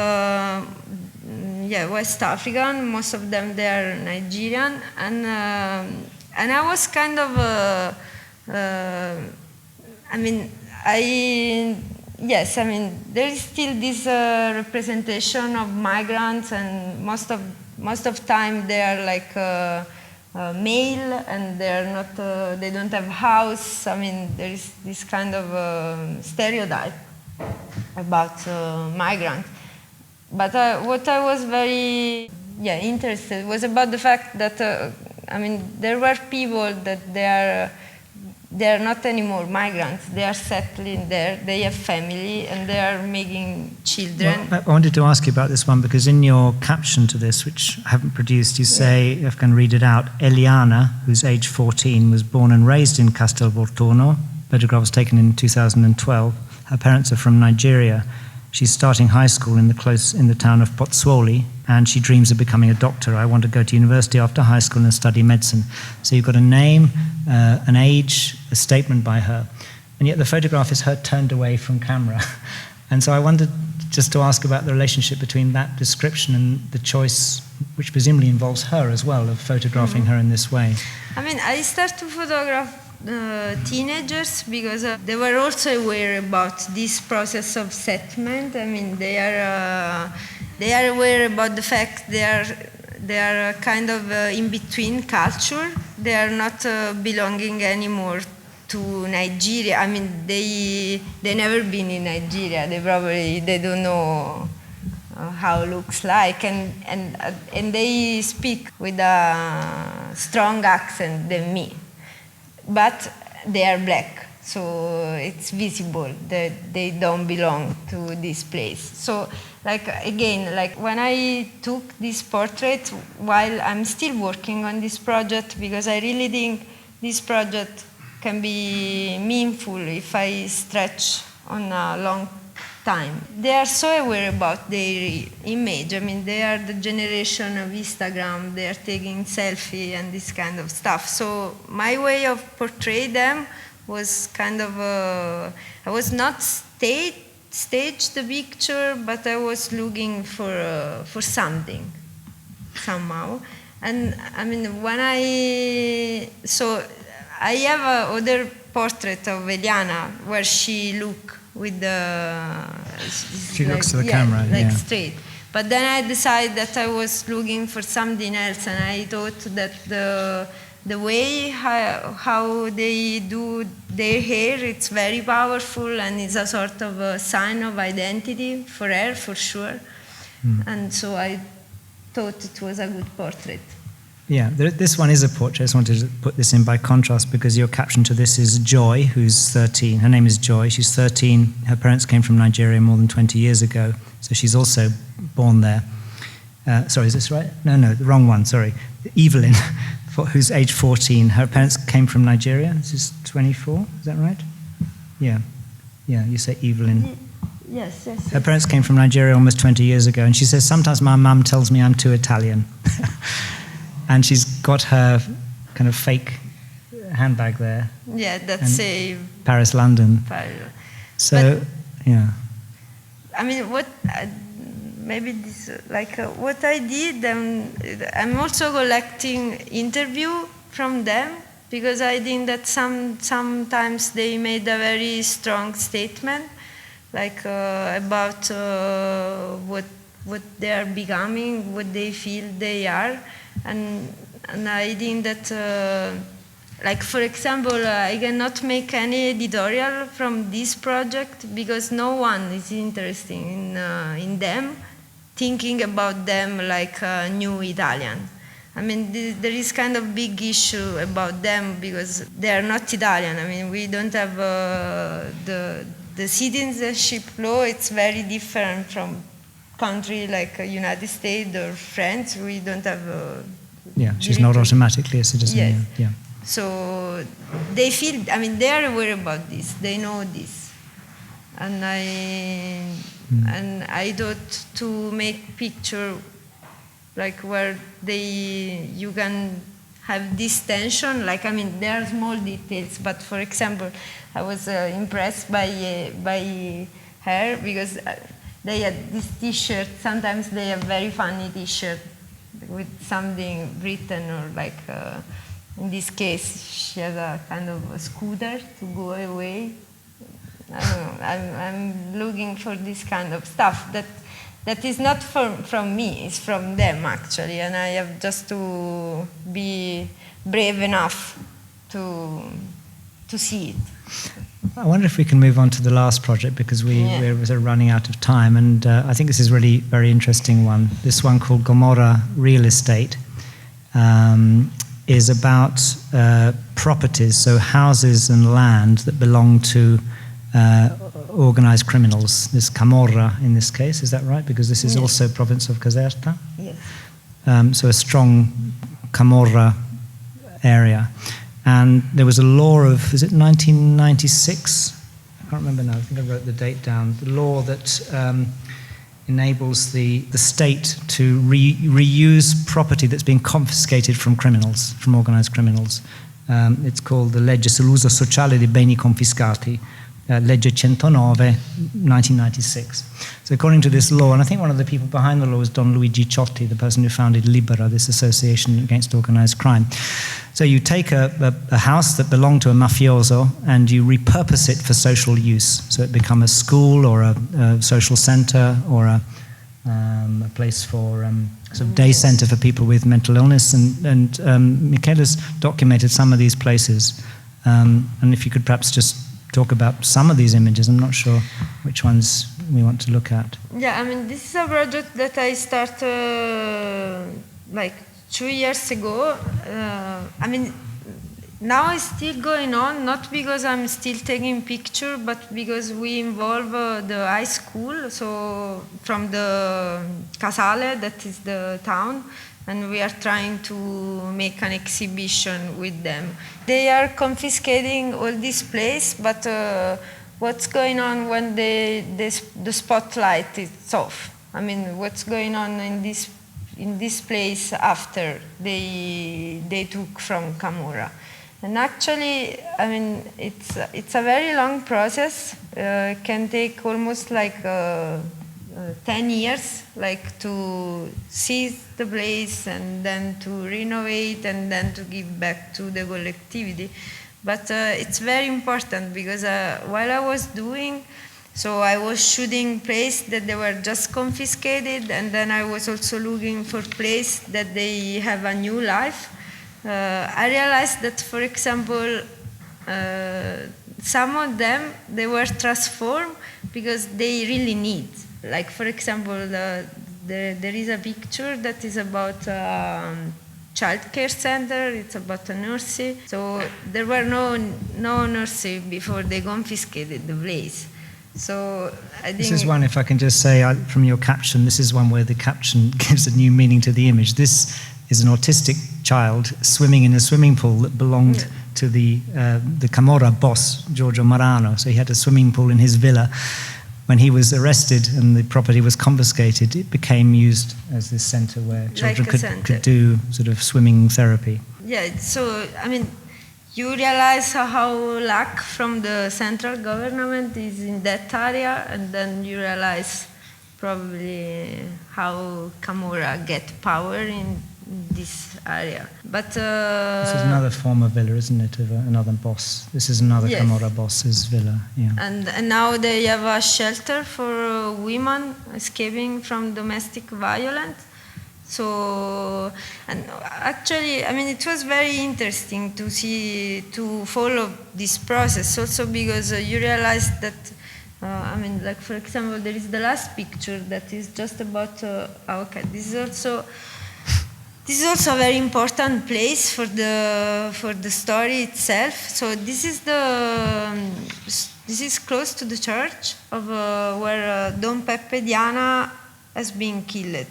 West African. Most of them they are Nigerian, and I was kind of there is still this representation of migrants, and most of time they are male, and they are not. They don't have house. There is this kind of stereotype about migrants. But what I was very interested was about the fact that there were people that they are not anymore migrants. They are settling there. They have family and they are making children. Well, I wanted to ask you about this one because in your caption to this, which I haven't produced, you say, if I can read it out, Eliana, who's age 14, was born and raised in Castel Volturno. Photograph was taken in 2012. Her parents are from Nigeria. She's starting high school in the town of Pozzuoli, and she dreams of becoming a doctor. I want to go to university after high school and study medicine. So you've got a name, an age, a statement by her, and yet the photograph is her turned away from camera. And so I wanted just to ask about the relationship between that description and the choice, which presumably involves her as well, of photographing her in this way. I started to photograph teenagers because they were also aware about this process of settlement. They are aware about the fact they are kind of in between culture. They are not belonging anymore to Nigeria. They never been in Nigeria. They don't know how it looks like, and they speak with a strong accent than me. But they are black, so it's visible that they don't belong to this place. So, when I took this portrait, while I'm still working on this project, because I really think this project can be meaningful if I stretch on a long time. They are so aware about their image. I mean, they are the generation of Instagram. They are taking selfie and this kind of stuff. So my way of portray them was kind of, I was not stage the picture, but I was looking for something somehow. And I mean, so I have other portrait of Eliana where she look with she looks to the camera, like straight. But then I decided that I was looking for something else, and I thought that the way how they do their hair, it's very powerful, and it's a sort of a sign of identity for her, for sure. And so I thought it was a good portrait. Yeah, this one is a portrait. I just wanted to put this in by contrast because your caption to this is Joy, who's 13. Her name is Joy. She's 13. Her parents came from Nigeria more than 20 years ago, so she's also born there. Sorry, is this right? No, the wrong one, sorry. Evelyn, who's age 14. Her parents came from Nigeria. This is 24, is that right? Yeah, you say Evelyn. Yes. Her parents came from Nigeria almost 20 years ago, and she says, sometimes my mum tells me I'm too Italian. And she's got her kind of fake handbag there. Yeah, that's a Paris, London. So, yeah. I mean, what maybe this what I did. I'm also collecting interview from them because I think that sometimes they made a very strong statement, like about what they are becoming, what they feel they are. And I think that, like for example, I cannot make any editorial from this project because no one is interested in them, thinking about them like a new Italian. I mean, there is kind of big issue about them because they are not Italian. I mean, we don't have the citizenship law. It's very different from country like United States or France. We don't have she's not automatically a citizen. Yes. Yeah. So they feel, I mean, they are aware about this. They know this. And I thought to make picture like where you can have this tension. Like, I mean, there are small details, but for example, I was impressed by her because they had this T-shirt. Sometimes they have very funny T-shirt with something written, or like in this case, she has a kind of a scooter to go away. I don't know. I'm looking for this kind of stuff that is not from me. It's from them actually, and I have just to be brave enough to see it. I wonder if we can move on to the last project because we're sort of running out of time, and I think this is really very interesting one. This one called Gomorrah Real Estate is about properties, so houses and land that belong to organized criminals. This Camorra in this case, is that right? Because this is also province of Caserta. Yes. So a strong Camorra area. And there was a law of, is it 1996? I can't remember now, I think I wrote the date down. The law that enables the state to reuse property that's been confiscated from criminals, from organized criminals. It's called the Legge sull'uso sociale dei beni confiscati, Legge 109, 1996. So according to this law, and I think one of the people behind the law was Don Luigi Ciotti, the person who founded Libera, this association against organized crime. So you take a house that belonged to a mafioso and you repurpose it for social use. So it becomes a school or a social center or a place for sort of day center for people with mental illness. And Michela's documented some of these places. And if you could perhaps just talk about some of these images. I'm not sure which ones we want to look at. Yeah, I mean, this is a project that I started like 2 years ago. I mean, now it's still going on, not because I'm still taking pictures, but because we involve the high school, so from the Casale, that is the town, and we are trying to make an exhibition with them. They are confiscating all this place, but what's going on when the spotlight is off. I mean, what's going on in this place after they took from Camorra. And actually, I mean, it's a very long process. It can take almost like 10 years, like to seize the place and then to renovate and then to give back to the collectivity. But it's very important because while I was doing, so I was shooting places that they were just confiscated, and then I was also looking for places that they have a new life. I realized that, for example, some of them, they were transformed because they really need. Like, for example, there is a picture that is about child care center. It's about a nursery. So there were no nursery before they confiscated the place. So I think... This is one, if I can just say from your caption, this is one where the caption gives a new meaning to the image. This is an autistic child swimming in a swimming pool that belonged to the Camorra boss, Giorgio Marano. So he had a swimming pool in his villa. When he was arrested and the property was confiscated, it became used as this center where children could do sort of swimming therapy. Yeah, so, I mean, you realize how lack from the central government is in that area, and then you realize probably how Camorra get power in this area. But this is another former villa, isn't it, of another boss? This is another Camorra boss's villa. Yeah. And now they have a shelter for women escaping from domestic violence. So, and actually, I mean, it was very interesting to follow this process also because you realize that, I mean, like, for example, there is the last picture that is just about, okay, this is also a very important place for the story itself. So this is close to the church of where Don Peppe Diana has been killed.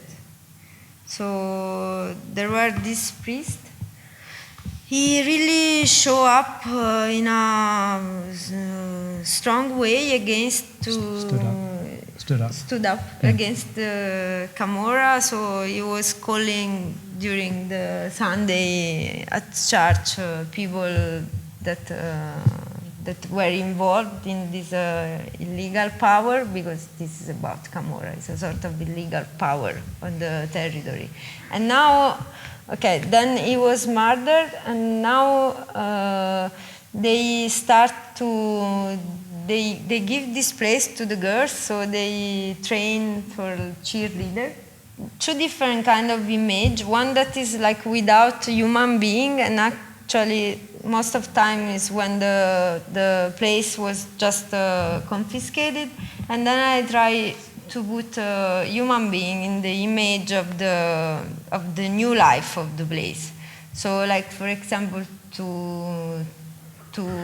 So there were this priest. He really showed up in a strong way against stood up against the Camorra. So he was calling during the Sunday at church people that were involved in this illegal power, because this is about Camorra. It's a sort of illegal power on the territory. And now, okay, then he was murdered, and now they start to, they give this place to the girls, so they train for cheerleader. Two different kind of image. One that is like without human being, and actually most of time is when the place was just confiscated, and then I try to put a human being in the image of the new life of the place. So, like, for example, to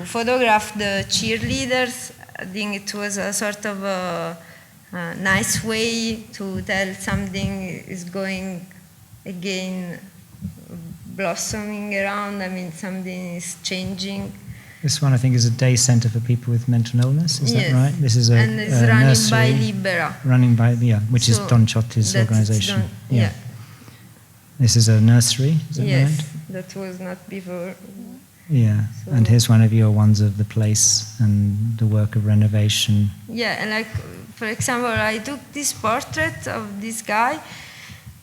photograph the cheerleaders, I think it was a sort of a nice way to tell something is going again, blossoming around. I mean, something is changing. This one, I think, is a day center for people with mental illness. Is that right? This is and it's running nursery, by Libera. Running by, which is Don Ciotti's organization. Yeah. This is a nursery, is that right? Yes, that was not before. Yeah, so, and here's one of your ones of the place and the work of renovation. Yeah, and like, for example, I took this portrait of this guy,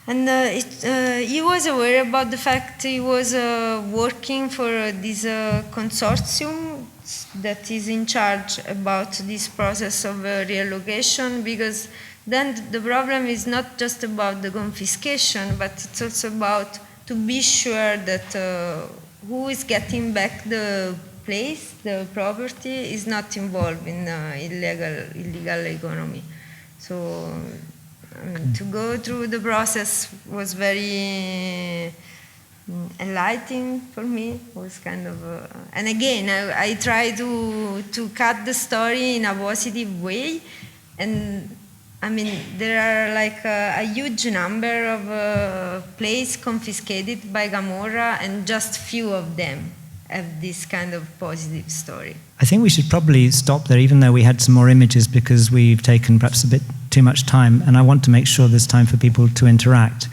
and he was aware about the fact he was working for this consortium that is in charge about this process of reallocation, because then the problem is not just about the confiscation, but it's also about to be sure that who is getting back the place, the property, is not involved in illegal economy. So to go through the process was very enlightening for me. It was kind of, and again, I try to cut the story in a positive way, and I mean, there are like a huge number of places confiscated by Gomorrah, and just few of them have this kind of positive story. I think we should probably stop there, even though we had some more images, because we've taken perhaps a bit too much time, and I want to make sure there's time for people to interact.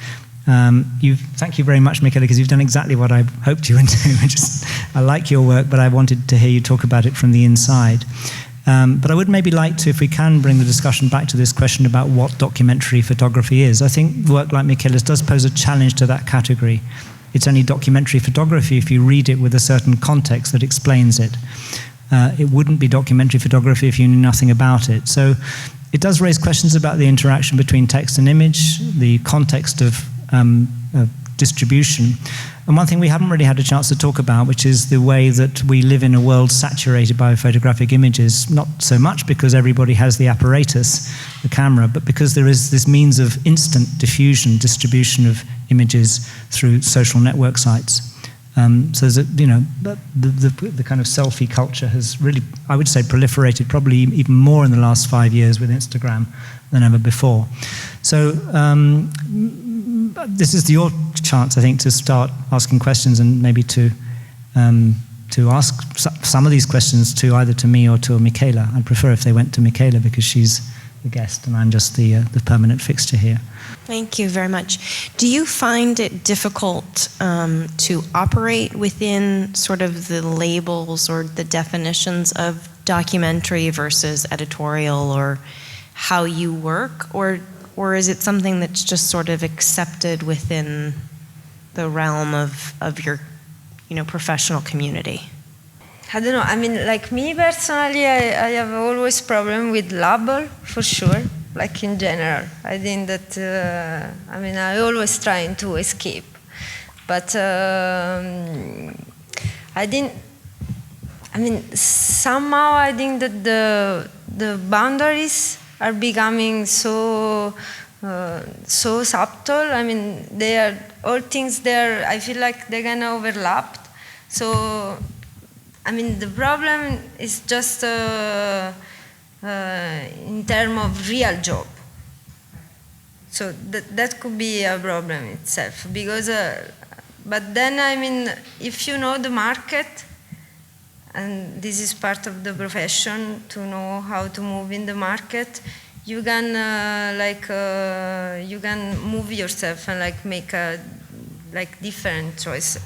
Thank you very much, Michela, because you've done exactly what I hoped you would do. I like your work, but I wanted to hear you talk about it from the inside. But I would maybe like to, if we can, bring the discussion back to this question about what documentary photography is. I think work like Michela's does pose a challenge to that category. It's only documentary photography if you read it with a certain context that explains it. It wouldn't be documentary photography if you knew nothing about it. So it does raise questions about the interaction between text and image, the context of distribution. And one thing we haven't really had a chance to talk about, which is the way that we live in a world saturated by photographic images, not so much because everybody has the apparatus, the camera, but because there is this means of instant diffusion, distribution of images through social network sites. So there's the kind of selfie culture has really, I would say, proliferated probably even more in the last 5 years with Instagram than ever before. So this is your chance, I think, to start asking questions and maybe to ask some of these questions either to me or to Michela. I'd prefer if they went to Michela because she's the guest and I'm just the permanent fixture here. Thank you very much. Do you find it difficult to operate within sort of the labels or the definitions of documentary versus editorial, or how you work, or is it something that's just sort of accepted within the realm of your, professional community? I don't know. I mean, like me personally, I have always problem with label, for sure. Like in general, I think that, I always trying to escape. But somehow I think that the boundaries are becoming so subtle. I mean, they are all things there. I feel like they're gonna overlap. So, the problem is just in terms of real job. So that could be a problem itself, because. But then, if you know the market, and this is part of the profession, to know how to move in the market, you can you can move yourself and make a different choice.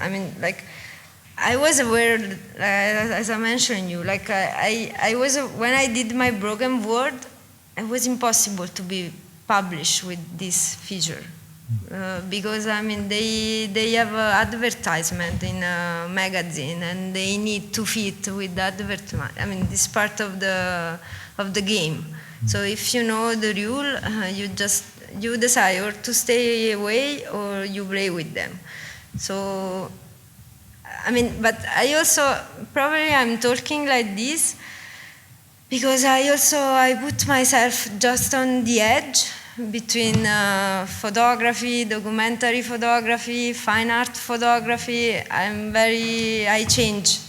I was aware, as I mentioned you, I was, when I did my broken word, it was impossible to be published with this feature. Because they have advertisement in a magazine and they need to fit with the advertisement. This is part of the game. So if you know the rule, you decide or to stay away or you play with them. So, but I also, probably I'm talking like this because I put myself just on the edge between photography, documentary photography, fine art photography. I change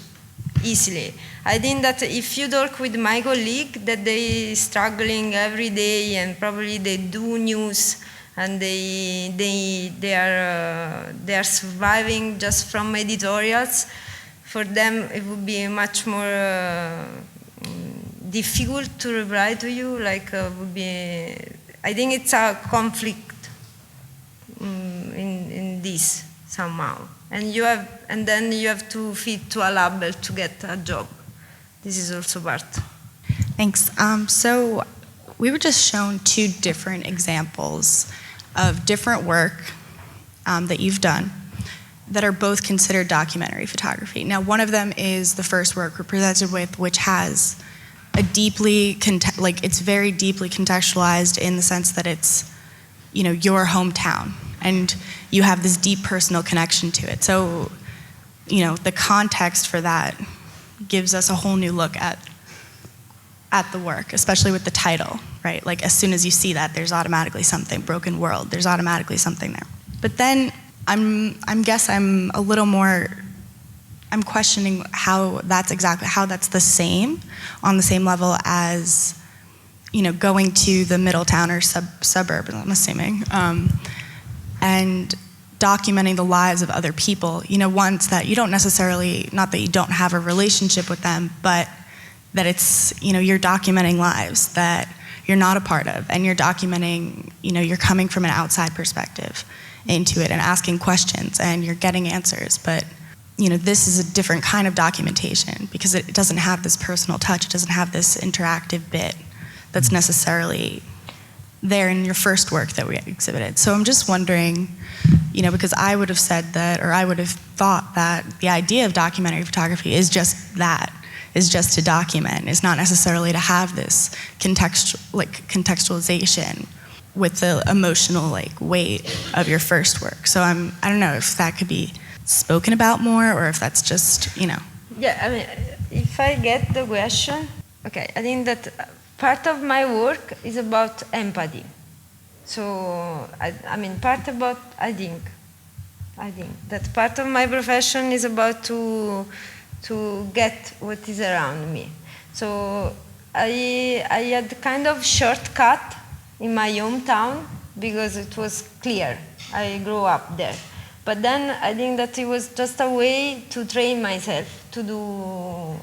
easily. I think that if you talk with my colleague, that they struggling every day and probably they do news and they are surviving just from editorials. For them, it would be much more difficult to reply to you. Would be. I think it's a conflict in this somehow, and then you have to fit to a label to get a job. This is also part. Thanks. So we were just shown two different examples of different work that you've done that are both considered documentary photography. Now, one of them is the first work we're presented with, which has a deeply, it's very deeply contextualized in the sense that it's, your hometown, and you have this deep personal connection to it. So, the context for that gives us a whole new look at the work, especially with the title, right? As soon as you see that, there's automatically something, broken world, there's automatically something there. But then I'm a little more, I'm questioning how that's the same, on the same level as, going to the Middletown or suburb, I'm assuming, and documenting the lives of other people, ones that you don't necessarily, not that you don't have a relationship with them, but that it's, you're documenting lives that you're not a part of, and you're documenting, you're coming from an outside perspective into it and asking questions, and you're getting answers. But, this is a different kind of documentation because it doesn't have this personal touch. It doesn't have this interactive bit that's necessarily there in your first work that we exhibited. So I'm just wondering, because I would have said that, or I would have thought that the idea of documentary photography is just that, is just to document, is not necessarily to have this contextualization with the emotional weight of your first work. So I don't know if that could be spoken about more, or if that's just, Yeah, I mean, if I get the question, okay, I think that part of my work is about empathy. So, I think that part of my profession is about to get what is around me. So I had kind of shortcut in my hometown because it was clear. I grew up there. But then I think that it was just a way to train myself to do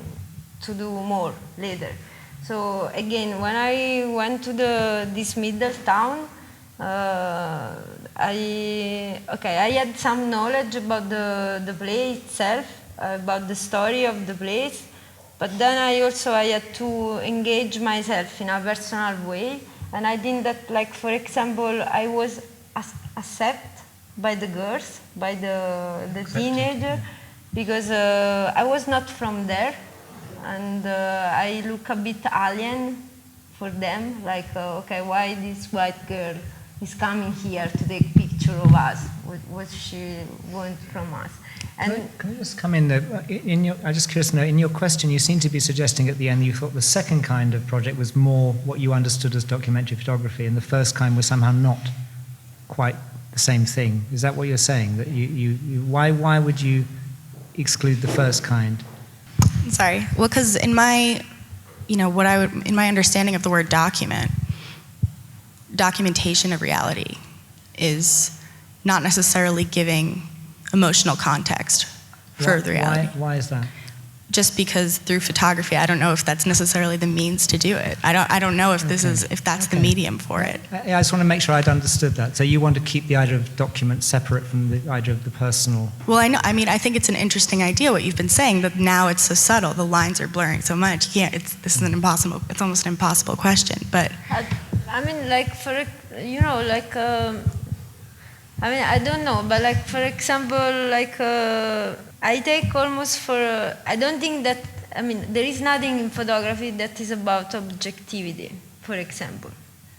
more later. So again, when I went to this middle town, I had some knowledge about the place itself, about the story of the place, but then I had to engage myself in a personal way, and I think that, for example, I was accepted by the girls, by the teenager, because I was not from there, and I look a bit alien for them, why this white girl is coming here to take picture of us, what she wants from us. And can I just come in there? I'm just curious to know, in your question, you seem to be suggesting at the end you thought the second kind of project was more what you understood as documentary photography, and the first kind was somehow not quite the same thing. Is that what you're saying? That why would you exclude the first kind? Sorry. Well, because in my, in my understanding of the word documentation of reality is not necessarily giving emotional context for the reality. Why is that? Just because through photography, I don't know if that's necessarily the means to do it. I don't know if that's the medium for it. I just want to make sure I'd understood that. So you want to keep the idea of document separate from the idea of the personal. Well, I think it's an interesting idea what you've been saying, that now it's so subtle, the lines are blurring so much. This is it's almost an impossible question, but. I don't know, but for example, I take almost for, I don't think that, there is nothing in photography that is about objectivity, for example,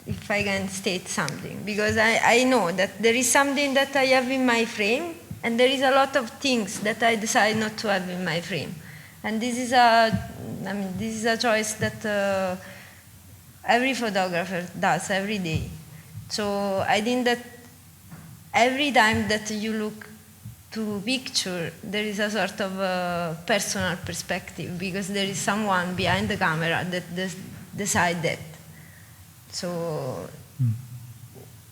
if I can state something, because I know that there is something that I have in my frame, and there is a lot of things that I decide not to have in my frame. And this is a choice that every photographer does every day. So I think that every time that you look to a picture, there is a sort of personal perspective, because there is someone behind the camera that decides that. So,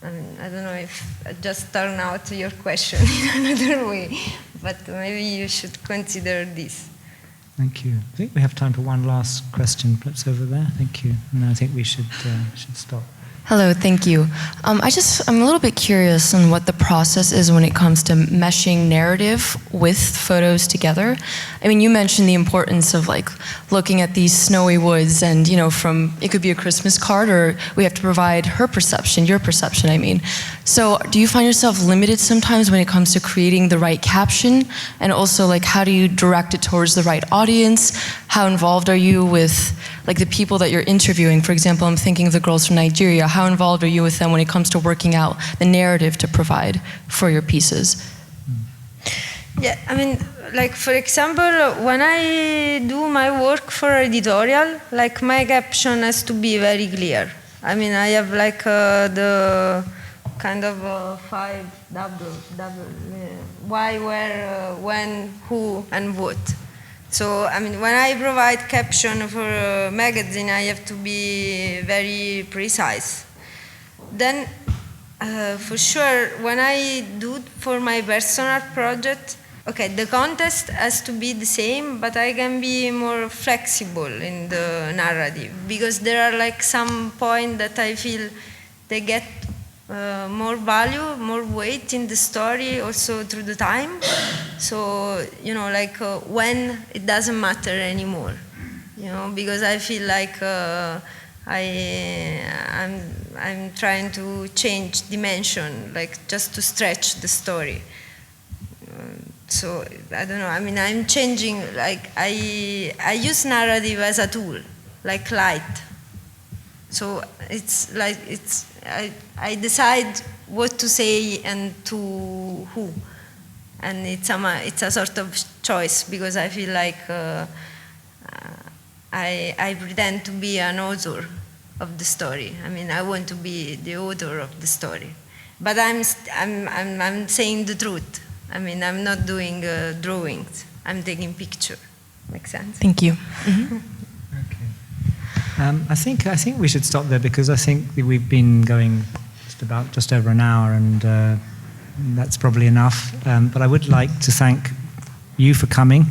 I don't know if I just turned out your question in another way, but maybe you should consider this. Thank you. I think we have time for one last question, perhaps over there. Thank you. And I think we should stop. Hello, thank you. I'm a little bit curious on what the process is when it comes to meshing narrative with photos together. You mentioned the importance of looking at these snowy woods and, from, it could be a Christmas card, or we have to provide her perception, your perception, So do you find yourself limited sometimes when it comes to creating the right caption? And also, how do you direct it towards the right audience? How involved are you with, the people that you're interviewing? For example, I'm thinking of the girls from Nigeria. How involved are you with them when it comes to working out the narrative to provide for your pieces? Yeah, for example, when I do my work for editorial, my caption has to be very clear. I have the kind of 5 double, why, where, when, who, and what. So, when I provide caption for a magazine, I have to be very precise. Then, For sure, when I do for my personal project, okay, the context has to be the same, but I can be more flexible in the narrative because there are like some points that I feel they get more value, more weight in the story also through the time. So, you know, like when it doesn't matter anymore, you know, because I feel like I'm trying to change dimension, like just to stretch the story. So I don't know. I mean, I'm changing. Like I use narrative as a tool, like light. So it's like I decide what to say and to who, and it's a sort of choice because I feel like I pretend to be an author of the story. I mean, I want to be the author of the story, but I'm saying the truth. I mean, I'm not doing drawings. I'm taking picture. Makes sense? Thank you. I think we should stop there because I think we've been going just over an hour, and that's probably enough. But I would like to thank you for coming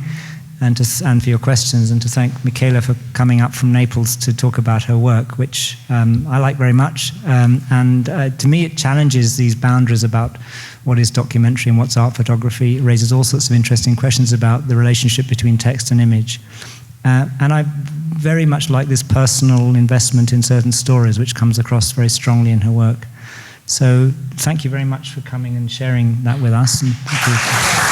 and for your questions, and to thank Michela for coming up from Naples to talk about her work, which I like very much. And to me, it challenges these boundaries about what is documentary and what's art photography. It raises all sorts of interesting questions about the relationship between text and image. And I very much like this personal investment in certain stories, which comes across very strongly in her work. So thank you very much for coming and sharing that with us. And thank you.